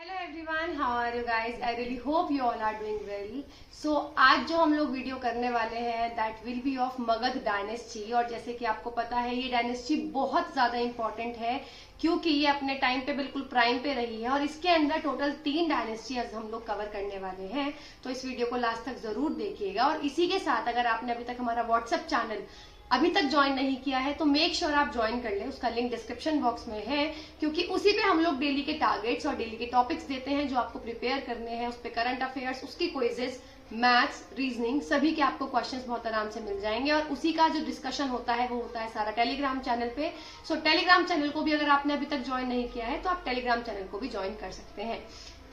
Hello everyone, how are you guys? I really hope you all are doing well. So आज जो हम लोग video करने वाले हैं that will be of Magadh dynasty. और जैसे कि आपको पता है ये डायनेस्टी बहुत ज्यादा इंपॉर्टेंट है क्योंकि ये अपने टाइम पे बिल्कुल प्राइम पे रही है और इसके अंदर टोटल 3 डायनेस्टी हम लोग कवर करने वाले हैं. तो इस वीडियो को लास्ट तक जरूर देखिएगा. और इसी के साथ अगर आपने अभी तक हमारा व्हाट्सएप चैनल अभी तक ज्वाइन नहीं किया है तो मेक श्योर आप ज्वाइन कर लें. उसका लिंक डिस्क्रिप्शन बॉक्स में है क्योंकि उसी पे हम लोग डेली के टारगेट्स और डेली के टॉपिक्स देते हैं जो आपको प्रिपेयर करने हैं. उस पे करंट अफेयर्स, उसकी क्विजेस, मैथ्स, रीजनिंग, सभी के आपको क्वेश्चंस बहुत आराम से मिल जाएंगे. और उसी का जो डिस्कशन होता है वो होता है सारा टेलीग्राम चैनल पे. सो टेलीग्राम चैनल को भी अगर आपने अभी तक ज्वाइन नहीं किया है तो आप टेलीग्राम चैनल को भी ज्वाइन कर सकते हैं.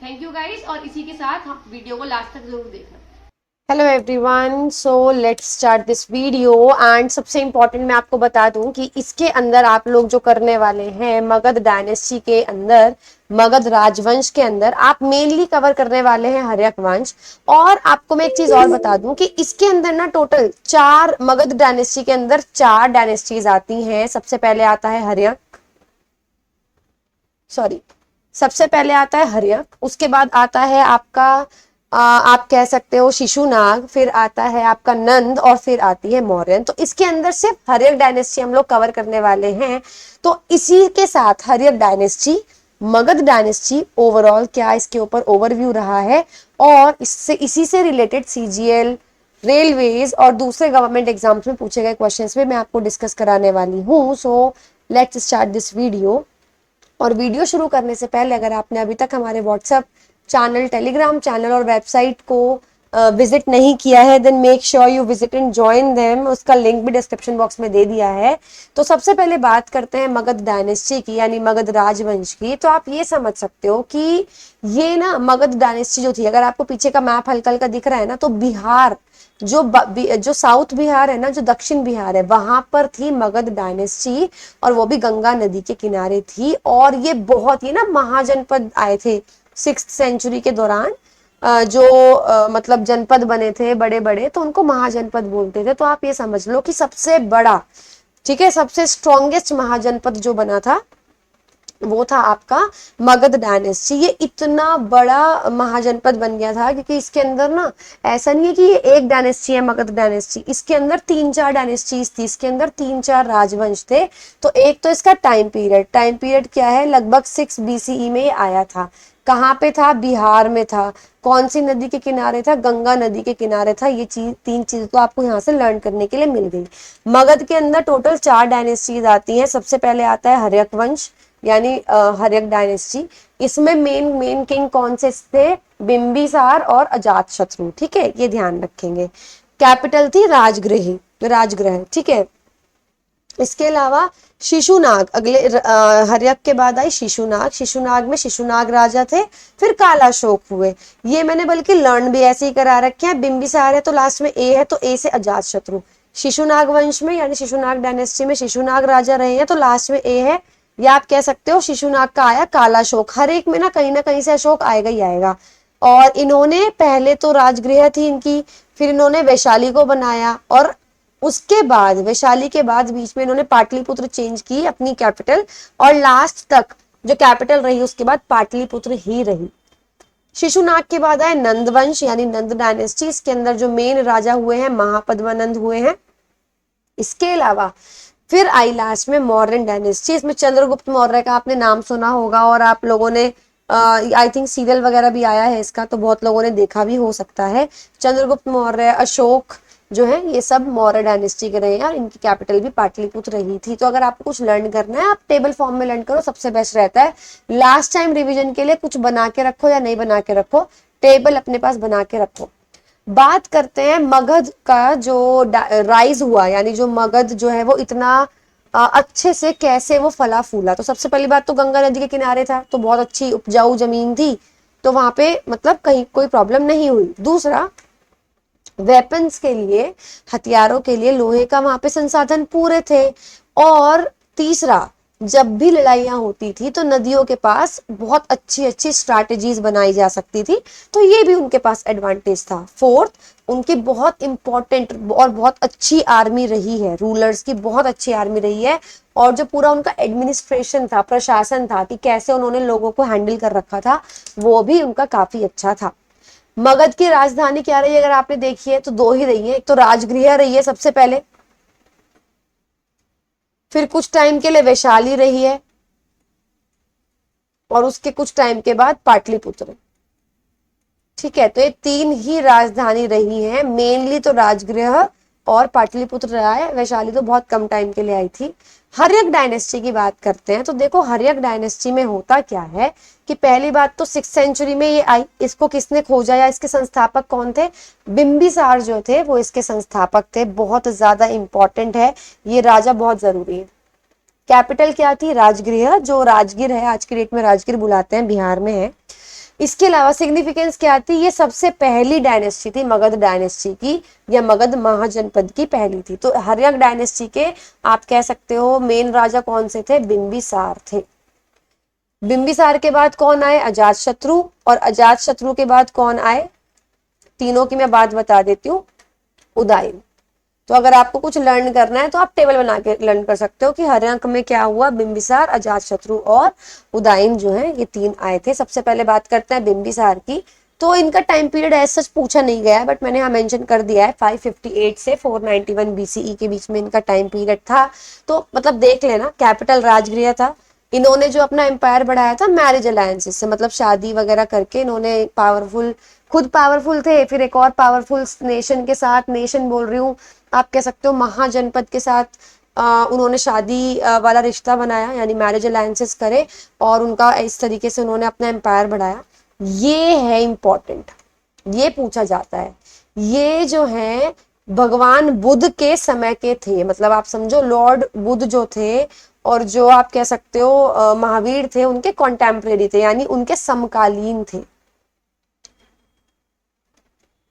Thank you guys. और इसी के साथ आप वीडियो को लास्ट तक जरूर देखना. Hello everyone, so let's start this video. And सबसे इम्पोर्टेंट मैं आपको बता दूं कि इसके अंदर आप लोग जो करने वाले हैं मगध डायनेस्टी के अंदर, मगध राजवंश के अंदर आप मेनली कवर करने वाले हैं हर्यक वंश. और आपको मैं एक चीज और बता दूं कि इसके अंदर ना टोटल 4 मगध डायनेस्टी के अंदर 4 डायनेस्टीज आती हैं. सबसे पहले आता है हर्यक, उसके बाद आता है आपका आप कह सकते हो शिशुनाग, फिर आता है आपका नंद और फिर आती है मौर्यन. तो इसके अंदर सिर्फ हर्यक डायनेस्टी हम लोग कवर करने वाले हैं. तो इसी के साथ Haryanka dynasty, Magadha dynasty overall क्या इसके ऊपर ओवरव्यू रहा है और इसी से रिलेटेड सीजीएल, रेलवेज और दूसरे गवर्नमेंट एग्जाम्स में पूछे गए क्वेश्चंस में मैं आपको डिस्कस कराने वाली हूँ. So let's start this video. और वीडियो शुरू करने से पहले अगर आपने अभी तक हमारे व्हाट्सएप चैनल, टेलीग्राम चैनल और वेबसाइट को विजिट नहीं किया है then make sure you visit and join them. उसका लिंक भी डिस्क्रिप्शन बॉक्स में दे दिया है. तो सबसे पहले बात करते हैं मगध डायनेस्टी की यानी मगध राजवंश की. तो आप ये समझ सकते हो कि ये ना मगध डायनेस्टी जो थी, अगर आपको पीछे का मैप हल्का हल्का दिख रहा है ना, तो बिहार जो साउथ बिहार है ना, जो दक्षिण बिहार है, वहां पर थी मगध डायनेस्टी. और वो भी गंगा नदी के किनारे थी. और ये बहुत ही ना महाजनपद आए थे 6th सेंचुरी के दौरान. जो मतलब जनपद बने थे बड़े बड़े, तो उनको महाजनपद बोलते थे. तो आप ये समझ लो कि सबसे बड़ा, ठीक है, सबसे स्ट्रॉन्गेस्ट महाजनपद जो बना था वो था आपका मगध डायनेस्टी. ये इतना बड़ा महाजनपद बन गया था क्योंकि इसके अंदर ना ऐसा नहीं है कि ये एक डायनेस्टी है मगध डायनेस्टी, इसके अंदर 3-4 डायनेस्टीज थी, इसके अंदर 3-4 राजवंश थे. तो एक तो इसका टाइम पीरियड क्या है, लगभग 6 BCE में आया था. कहाँ पे था? बिहार में था. कौन सी नदी के किनारे था? गंगा नदी के किनारे था. ये 3 चीज तो आपको यहाँ से लर्न करने के लिए मिल गई. मगध के अंदर टोटल 4 डायनेस्टीज आती हैं. सबसे पहले आता है हर्यक वंश यानी हर्यक डायनेस्टी. इसमें मेन किंग कौन से थे? बिंबिसार और अजातशत्रु. ठीक है, ये ध्यान रखेंगे. कैपिटल थी राजगृह. ठीक है. इसके अलावा शिशुनाग, अगले हर्यक के बाद आई शिशुनाग में शिशुनाग राजा थे. फिर कालाशोक हुए. ये मैंने बल्कि लर्न भी ऐसे ही करा रखे हैं. बिंबिसार है तो लास्ट में ए है, तो ए से अजातशत्रु. शिशुनाग वंश में यानी शिशुनाग डायनेस्टी में शिशुनाग राजा रहे हैं तो लास्ट में ए है. या आप कह सकते हो शिशुनाग का आया कालाशोक. हर एक में ना कहीं से अशोक आएगा ही आएगा. और इन्होंने पहले तो राजगृह थी इनकी, फिर इन्होंने वैशाली को बनाया और उसके बाद वैशाली के बाद बीच में इन्होंने पाटलिपुत्र चेंज की अपनी कैपिटल. और लास्ट तक जो कैपिटल रही उसके बाद पाटलिपुत्र ही रही. शिशुनाग के बाद आए नंदवंश यानी नंद डायनेस्टी. इसके अंदर जो मेन राजा हुए हैं महापद्मानंद हुए हैं. इसके अलावा फिर आई लास्ट में मौर्यन डायनेस्टी. इसमें चंद्रगुप्त मौर्य का आपने नाम सुना होगा और आप लोगों ने आई थिंक सीरियल वगैरह भी आया है इसका, तो बहुत लोगों ने देखा भी हो सकता है. चंद्रगुप्त मौर्य, अशोक जो है ये सब मौर्य डायनेस्टी के रहे हैं और इनकी कैपिटल भी पाटलिपुत्र रही थी. तो अगर आपको कुछ लर्न करना है आप टेबल फॉर्म में लर्न करो, सबसे बेस्ट रहता है. लास्ट टाइम रिवीजन के लिए कुछ बना के रखो या नहीं बना के रखो, टेबल अपने पास बना के रखो. बात करते हैं मगध का जो राइज हुआ, यानी जो मगध जो है वो इतना अच्छे से कैसे वो फला फूला. तो सबसे पहली बात तो गंगा नदी के किनारे था तो बहुत अच्छी उपजाऊ जमीन थी, तो वहां पे मतलब कहीं कोई प्रॉब्लम नहीं हुई. दूसरा, वेपन्स के लिए, हथियारों के लिए लोहे का वहां पे संसाधन पूरे थे. और तीसरा, जब भी लड़ाइयाँ होती थी तो नदियों के पास बहुत अच्छी अच्छी स्ट्रैटेजीज बनाई जा सकती थी, तो ये भी उनके पास एडवांटेज था। फोर्थ, उनकी बहुत इंपॉर्टेंट और बहुत अच्छी आर्मी रही है, रूलर्स की बहुत अच्छी आर्मी रही है, और जो पूरा उनका एडमिनिस्ट्रेशन था, प्रशासन था, कि कैसे उन्होंने लोगों को हैंडल कर रखा था, वो भी उनका काफी अच्छा था। मगध की राजधानी क्या रही है अगर आपने देखी है तो दो ही रही है, एक तो राजगृह रही है सबसे पहले, फिर कुछ टाइम के लिए वैशाली रही है, और उसके कुछ टाइम के बाद पाटलिपुत्र। ठीक है, तो ये तीन ही राजधानी रही है, मेनली तो राजगृह और पाटलिपुत्र रहा है, वैशाली तो बहुत कम टाइम के लिए आई थी। हर्यक डायनेस्टी की बात करते हैं तो देखो हर्यक डायनेस्टी में होता क्या है कि पहली बात तो 6th सेंचुरी में ये आई, इसको किसने खोजा या इसके संस्थापक कौन थे? बिंबिसार जो थे वो इसके संस्थापक थे, बहुत ज्यादा इंपॉर्टेंट है, ये राजा बहुत जरूरी है। कैपिटल क्या थी? राजगृह, जो राजगीर है, आज की डेट में राजगीर बुलाते हैं, बिहार में है। इसके अलावा सिग्निफिकेंस क्या थी? ये सबसे पहली डायनेस्टी थी मगध डायनेस्टी की, या मगध महाजनपद की पहली थी। तो हर्यक डायनेस्टी के आप कह सकते हो मेन राजा कौन से थे? बिंबिसार थे। बिंबिसार के बाद कौन आए? अजातशत्रु, और अजातशत्रु के बाद कौन आए? तीनों की मैं बात बता देती हूँ। उदयन। तो अगर आपको कुछ लर्न करना है तो आप टेबल बना के लर्न कर सकते हो कि हर्यक में क्या हुआ, बिंबिसार, अजातशत्रु और उदयन जो है ये तीन आए थे। सबसे पहले बात करते हैं बिंबिसार की। तो इनका टाइम पीरियड ऐसा सच पूछा नहीं गया है, बट मैंने यहाँ मेंशन कर दिया है 558 से 491 बीसीई के बीच में इनका टाइम पीरियड था। तो मतलब देख लेना, कैपिटल राजगृह था। इन्होंने जो अपना एम्पायर बढ़ाया था मैरिज अलायंसेस से, मतलब शादी वगैरह करके इन्होंने पावरफुल, खुद पावरफुल थे, फिर एक और पावरफुल नेशन के साथ, नेशन बोल रही हूँ आप कह सकते हो महाजनपद के साथ, उन्होंने शादी वाला रिश्ता बनाया, यानी मैरिज अलायंसेस करे, और उनका इस तरीके से उन्होंने अपना एम्पायर बढ़ाया। ये है इंपॉर्टेंट, ये पूछा जाता है। ये जो है भगवान बुद्ध के समय के थे, मतलब आप समझो लॉर्ड बुद्ध जो थे और जो आप कह सकते हो महावीर थे, उनके कॉन्टेम्परेरी थे, यानी उनके समकालीन थे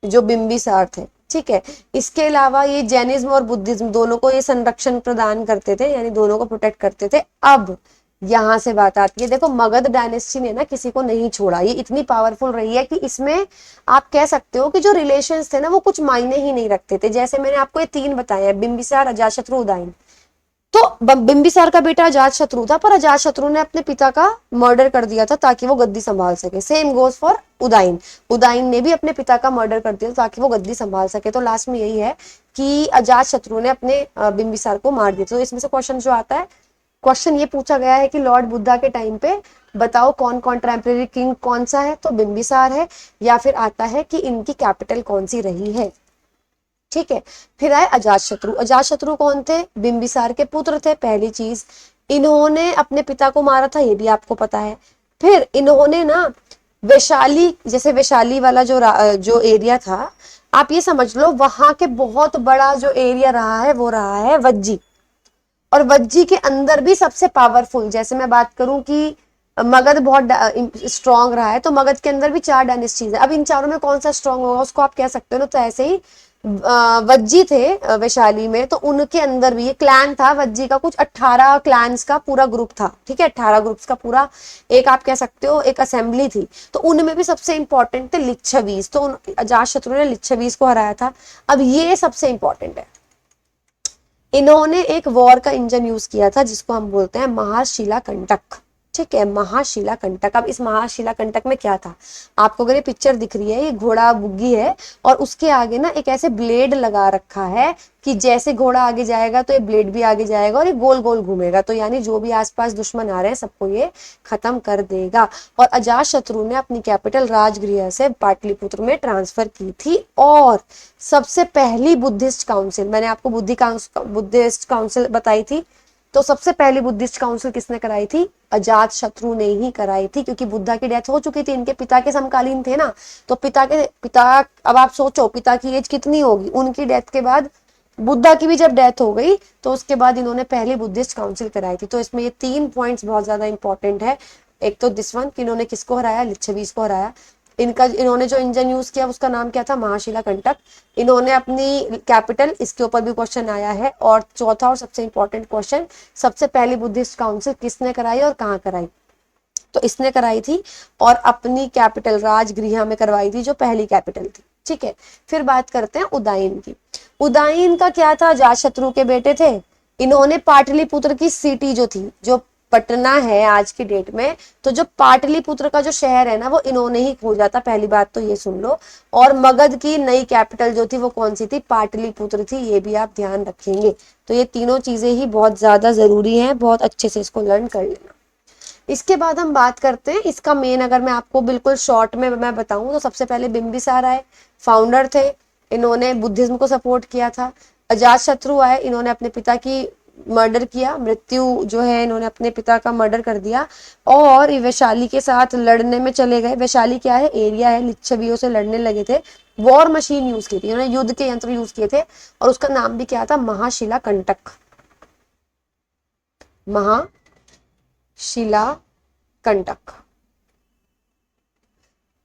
जो बिंबिसार थे। ठीक है, इसके अलावा ये जैनिज्म और बुद्धिज्म दोनों को ये संरक्षण प्रदान करते थे, यानी दोनों को प्रोटेक्ट करते थे। अब यहां से बात आती है, देखो मगध डायनेस्टी ने ना किसी को नहीं छोड़ा, ये इतनी पावरफुल रही है कि इसमें आप कह सकते हो कि जो रिलेशंस थे ना वो कुछ मायने ही नहीं रखते थे। जैसे मैंने आपको ये तीन बताए हैं, बिंबिसार, अजातशत्रु, उदयन। तो बिंबिसार का बेटा अजातशत्रु था, पर अजातशत्रु ने अपने पिता का मर्डर कर दिया था ताकि वो गद्दी संभाल सके। Same goes for Udayan, Udayan ने भी अपने पिता का मर्डर कर दिया ताकि वो गद्दी संभाल सके। तो लास्ट में यही है कि अजातशत्रु ने अपने बिंबिसार को मार दिया। तो इसमें से क्वेश्चन जो आता है, क्वेश्चन ये पूछा गया है कि लॉर्ड बुद्धा के टाइम पे बताओ कौन कौन टेम्परेरी किंग कौन सा है, तो बिंबिसार है, या फिर आता है कि इनकी कैपिटल कौन सी रही है। ठीक है, फिर आए अजातशत्रु। अजातशत्रु कौन थे? बिंबिसार के पुत्र थे, पहली चीज। इन्होंने अपने पिता को मारा था, ये भी आपको पता है। फिर इन्होंने ना वैशाली, जैसे वैशाली वाला जो एरिया था, आप ये समझ लो वहां के बहुत बड़ा जो एरिया रहा है वो रहा है वज्जी, और वज्जी के अंदर भी सबसे पावरफुल, जैसे मैं बात करूं कि मगध बहुत स्ट्रांग रहा है, तो मगध के अंदर भी 4 डायनेस्टीज है। अब इन चारों में कौन सा स्ट्रांग होगा उसको आप कह सकते हो ना, तो ऐसे ही वज्जी थे वैशाली में, तो उनके अंदर भी ये क्लैन था वज्जी का, कुछ 18 क्लैंस का पूरा ग्रुप था। ठीक है, 18 ग्रुप्स का पूरा एक आप कह सकते हो एक असेंबली थी। तो उनमें भी सबसे इंपॉर्टेंट थे लिच्छवीस, तो अजातशत्रु ने लिच्छवीस को हराया था। अब ये सबसे इंपॉर्टेंट है, इन्होंने एक वॉर का इंजन यूज किया था जिसको हम बोलते हैं महाशिला कंटक। ठीक है, महाशिला कंटक। अब इस महाशिला कंटक में क्या था, आपको अगर ये पिक्चर दिख रही है, ये घोड़ा बुग्गी है, और उसके आगे ना एक ऐसे ब्लेड लगा रखा है कि जैसे घोड़ा आगे जाएगा तो ये ब्लेड भी आगे जाएगा और ये गोल गोल घूमेगा, तो यानी जो भी आसपास दुश्मन आ रहे हैं सबको ये खत्म कर देगा। और अजातशत्रु ने अपनी कैपिटल राजगृह से पाटलिपुत्र में ट्रांसफर की थी। और सबसे पहली बुद्धिस्ट काउंसिल, मैंने आपको बुद्धिस्ट काउंसिल बताई थी, तो सबसे पहली बुद्धिस्ट काउंसिल किसने कराई थी? अजातशत्रु ने ही कराई थी, क्योंकि बुद्धा की डेथ हो चुकी थी, इनके पिता के समकालीन थे ना, तो पिता अब आप सोचो पिता की एज कितनी होगी, उनकी डेथ के बाद बुद्धा की भी जब डेथ हो गई तो उसके बाद इन्होंने पहली बुद्धिस्ट काउंसिल कराई थी। तो इसमें ये 3 पॉइंट्स बहुत ज्यादा इंपॉर्टेंट है। एक तो दिस वन कि इन्होंने किसको हराया? लिच्छवीस को हराया। इन्होंने जो इंजन यूज किया उसका नाम क्या था, महाशिला कंटक। इन्होंने अपनी कैपिटल, इसके ऊपर भी क्वेश्चन आया है। और चौथा और सबसे इंपॉर्टेंट क्वेश्चन, सबसे पहली बुद्धिस्ट काउंसिल किसने कराई और कहाँ कराई? तो इसने कराई थी और अपनी कैपिटल राजगृह में करवाई थी, जो पहली कैपिटल थी। ठीक है, फिर बात करते हैं उदायन की। उदायन का क्या था, अजातशत्रु के बेटे थे। इन्होंने पाटलिपुत्र की सिटी जो थी, जो पटना है आज की डेट में, तो जो पाटलिपुत्र का जो शहर है ना, वो इन्होंने ही खोजा था। पहली बात तो ये सुन लो। और मगध की नई कैपिटल जो थी वो कौन सी थी, पाटलिपुत्र थी। ये भी आप ध्यान रखेंगे। तो ये तीनों चीजें ही बहुत ज्यादा जरूरी हैं, बहुत अच्छे से इसको लर्न कर लेना। इसके बाद हम बात करते हैं इसका मेन, अगर मैं आपको बिल्कुल शॉर्ट में मैं बताऊं तो सबसे पहले बिंबिसार आए, फाउंडर थे। इन्होंने बुद्धिज्म को सपोर्ट किया था। अजातशत्रु आए, इन्होंने अपने पिता की मर्डर किया, मृत्यु जो है इन्होंने अपने पिता का मर्डर कर दिया। और वैशाली के साथ लड़ने में चले गए। वैशाली क्या है, एरिया है, लिच्छवियों से लड़ने लगे थे। वॉर मशीन यूज की थी इन्होंने, युद्ध के यंत्र यूज किए थे। और उसका नाम भी क्या था, महाशिला कंटक। महाशिला कंटक।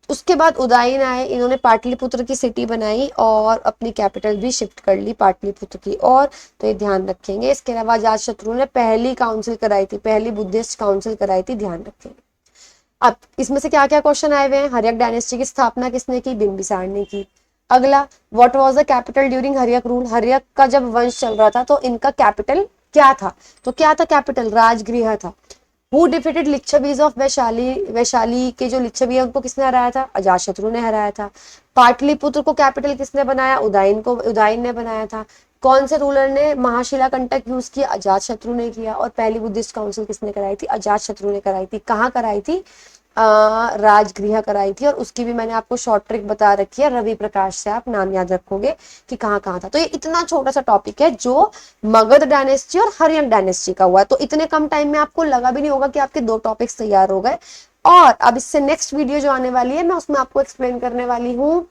उसके बाद उदायन आए, इन्होंने पाटलिपुत्र की सिटी बनाई और अपनी कैपिटल भी शिफ्ट कर ली पाटलिपुत्र की ओर। तो ये ध्यान रखेंगे। इसके अलावा अजातशत्रु ने पहली काउंसिल कराई थी, पहली बुद्धिस्ट काउंसिल कराई थी, ध्यान रखेंगे। अब इसमें से क्या क्या क्वेश्चन आए हुए हैं, हर्यक डायनेस्टी की स्थापना किसने की, बिंबिसार ने की। अगला, what was the capital during Haryanka rule, Haryanka का जब वंश चल रहा था तो इनका कैपिटल क्या था, तो क्या था कैपिटल, राजगृह था। Who defeated Licchavis of Vaishali, Vaishali के जो लिच्छवी है उनको किसने हराया था, अजातशत्रु ने हराया था। पाटलिपुत्र को कैपिटल किसने बनाया, उदायन ने बनाया था। कौन से रूलर ने महाशिला कंटक यूज किया, अजातशत्रु ने किया। और पहली बुद्धिस्ट काउंसिल किसने कराई थी, अजातशत्रु ने कराई थी। कहाँ कराई थी, राजगृह कराई थी। और उसकी भी मैंने आपको शॉर्ट ट्रिक बता रखी है, रवि प्रकाश से आप नाम याद रखोगे कि कहाँ कहाँ था। तो ये इतना छोटा सा टॉपिक है जो मगध डायनेस्टी और हर्यक डायनेस्टी का हुआ। तो इतने कम टाइम में आपको लगा भी नहीं होगा कि आपके 2 टॉपिक्स तैयार हो गए। और अब इससे नेक्स्ट वीडियो जो आने वाली है, मैं उसमें आपको एक्सप्लेन करने वाली हूँ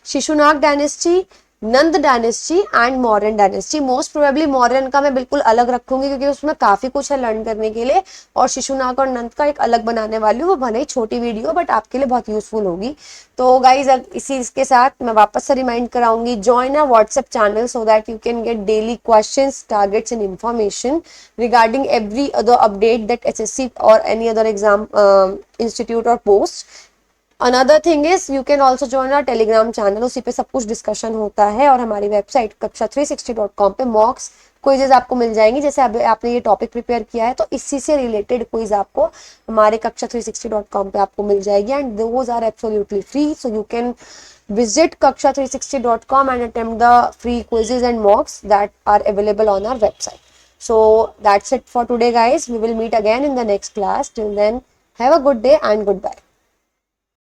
Shishunaga dynasty, Nanda dynasty and Mauryan dynasty. Most probably Mauryan का मैं बिल्कुल अलग रखूंगी क्योंकि उसमें काफी कुछ है लर्न करने के लिए। और शिशुनाग और नंद का एक अलग बनाने वाली हूँ, वो भले ही छोटी वीडियो बट आपके लिए बहुत यूजफुल होगी। तो गाइज इसी के साथ मैं वापस से रिमाइंड कराऊंगी, join a WhatsApp channel so that you can get daily questions, targets and information regarding every other update that SSC और एनी अदर एग्जाम इंस्टीट्यूट और post. Another thing is you can also join our Telegram channel, उसी पे सब कुछ discussion होता है। और हमारी वेबसाइट कक्षा360.com पे मॉक्स क्विजेज आपको मिल जाएंगी। जैसे अब आपने ये टॉपिक प्रिपेयर किया है तो इसी से रिलेटेड क्विज आपको हमारे कक्षा360.com पे आपको मिल जाएगी and those are absolutely free, so you can visit kaksha360.com and attempt the free quizzes and mocks that are available on our website. So that's it for today guys, we will meet again in the next class. Till then, have a good day and goodbye.